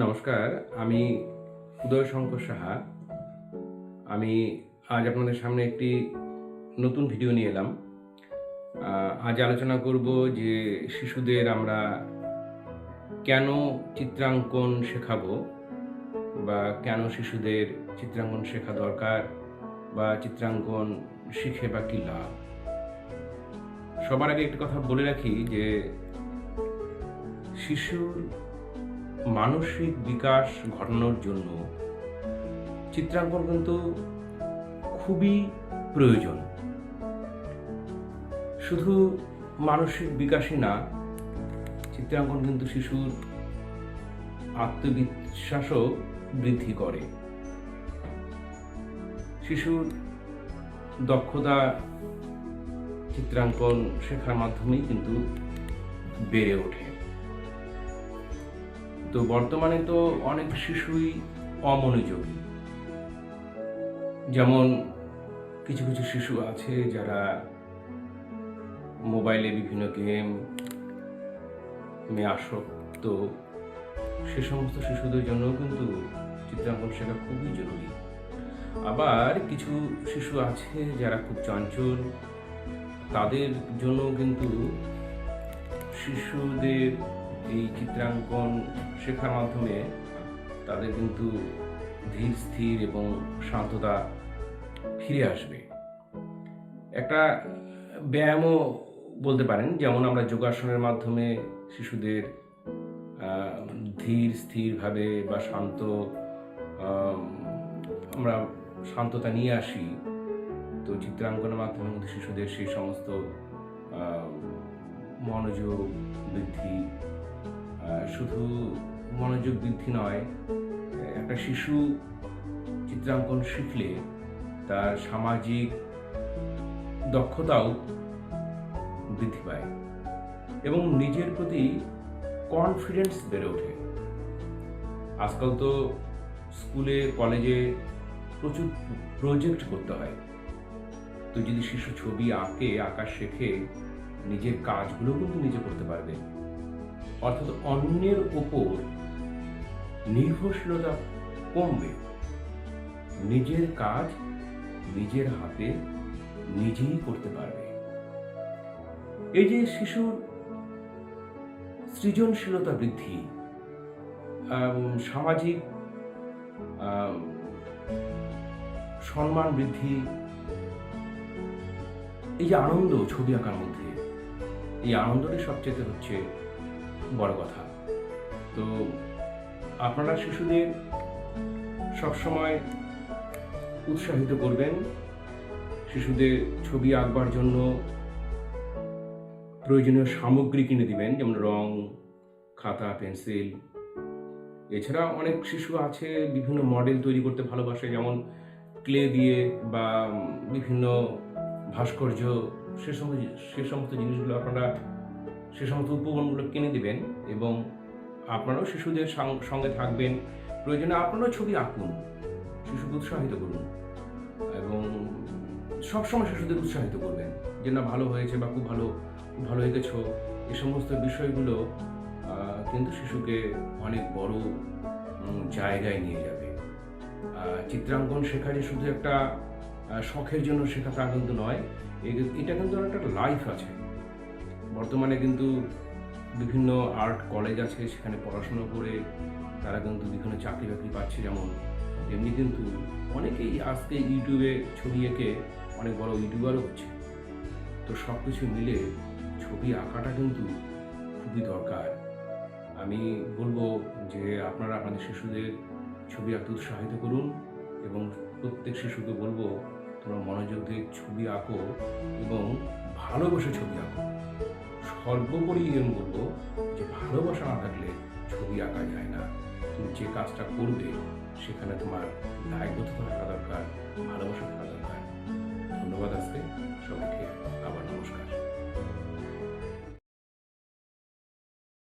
নমস্কার, আমি উদয় শঙ্কর সাহা। আমি আজ আপনাদের সামনে একটি নতুন ভিডিও নিয়ে এলাম। আজ আলোচনা করব যে শিশুদের আমরা কেন চিত্রাঙ্কন শেখাবো বা কেন শিশুদের চিত্রাঙ্কন শেখা দরকার বা চিত্রাঙ্কন শিখে বা কী লাভ। সবার আগে একটি কথা বলে রাখি যে শিশুর মানসিক বিকাশ ঘটানোর জন্য চিত্রাঙ্কন কিন্তু খুবই প্রয়োজন। শুধু মানসিক বিকাশই না, চিত্রাঙ্কন কিন্তু শিশুর আত্মবিশ্বাসও বৃদ্ধি করে। শিশুর দক্ষতা চিত্রাঙ্কন শেখার মাধ্যমেই কিন্তু বেড়ে ওঠে। তো বর্তমানে তো অনেক শিশুই অমনোযোগী। যেমন কিছু কিছু শিশু আছে যারা মোবাইলে বিভিন্ন গেমে আসক্ত। সে সমস্ত শিশুদের জন্য কিন্তু চিত্রাঙ্কন শেখা খুবই জরুরি। আবার কিছু শিশু আছে যারা খুব চঞ্চল, তাদের জন্য কিন্তু শিশুদের এই চিত্রাঙ্কন শেখার মাধ্যমে তাদের কিন্তু ধীর স্থির এবং শান্ততা ফিরে আসবে। একটা ব্যায়ামও বলতে পারেন, যেমন আমরা যোগাসনের মাধ্যমে শিশুদের ধীর স্থিরভাবে বা আমরা শান্ততা নিয়ে আসি। তো চিত্রাঙ্কনের মাধ্যমে কিন্তু শিশুদের সেই সমস্ত মনোযোগ বৃদ্ধি, শুধু মনোযোগ বৃদ্ধি নয়, একটা শিশু চিত্রাঙ্কন শিখলে তার সামাজিক দক্ষতাও বৃদ্ধি পায় এবং নিজের প্রতি কনফিডেন্স বেড়ে ওঠে। আজকাল তো স্কুলে কলেজে প্রচুর প্রজেক্ট করতে হয়। তো যদি শিশু ছবি আঁকা শেখে, নিজের কাজগুলো কিন্তু নিজে করতে পারবে। অর্থাৎ অন্যের ওপর নির্ভরশীলতা কমবে। নিজের কাজ নিজের হাতে নিজেই করতে পারবে। এই যে শিশুর সৃজনশীলতা বৃদ্ধি, সামাজিক সম্মান বৃদ্ধি, এই যে আনন্দ ছবি আঁকার মধ্যে, এই আনন্দটাই সবচেয়ে হচ্ছে বড় কথা। তো আপনারা শিশুদের সবসময় উৎসাহিত করবেন। শিশুদের ছবি আঁকবার জন্য প্রয়োজনীয় সামগ্রী কিনে দিবেন, যেমন রং, খাতা, পেন্সিল। এছাড়া অনেক শিশু আছে বিভিন্ন মডেল তৈরি করতে ভালোবাসে, যেমন ক্লে দিয়ে বা বিভিন্ন ভাস্কর্য, সে সমস্ত জিনিসগুলো আপনারা সে সমস্ত উপকরণগুলো কিনে দিবেন এবং আপনারাও শিশুদের সঙ্গে থাকবেন। প্রয়োজনে আপনারাও ছবি আঁকুন, শিশুকে উৎসাহিত করুন এবং সবসময় শিশুদের উৎসাহিত করবেন যে না, ভালো হয়েছে বা খুব ভালো এঁকেছ। এই সমস্ত বিষয়গুলো কিন্তু শিশুকে অনেক বড় জায়গায় নিয়ে যাবে। চিত্রাঙ্কন শেখা যে শুধু একটা শখের জন্য শেখা তা কিন্তু নয়, এটা কিন্তু একটা লাইফ আছে। বর্তমানে কিন্তু বিভিন্ন আর্ট কলেজ আছে, সেখানে পড়াশোনা করে তারা কিন্তু বিভিন্ন চাকরি বাকরি পাচ্ছে। যেমন এমনি কিন্তু অনেকেই আজকে ইউটিউবে ছবি এঁকে অনেক বড় ইউটিউবারও হচ্ছে। তো সব কিছু মিলে ছবি আঁকাটা কিন্তু খুবই দরকার। আমি বলবো যে আপনারা আপনাদের শিশুদের ছবি আঁকতে উৎসাহিত করুন এবং প্রত্যেক শিশুকে বলবো তোমরা মনোযোগ দিয়ে ছবি আঁকো এবং ভালোবেসে ছবি আঁকো। সর্বোপরি আমি বলবো যে ভালোবাসা না থাকলে ছবি আঁকা যায় না। তুমি যে কাজটা করবে সেখানে তোমার দায়বদ্ধতা থাকা দরকার, ভালোবাসা থাকা দরকার। ধন্যবাদ আজকে সবাইকে, আবার নমস্কার।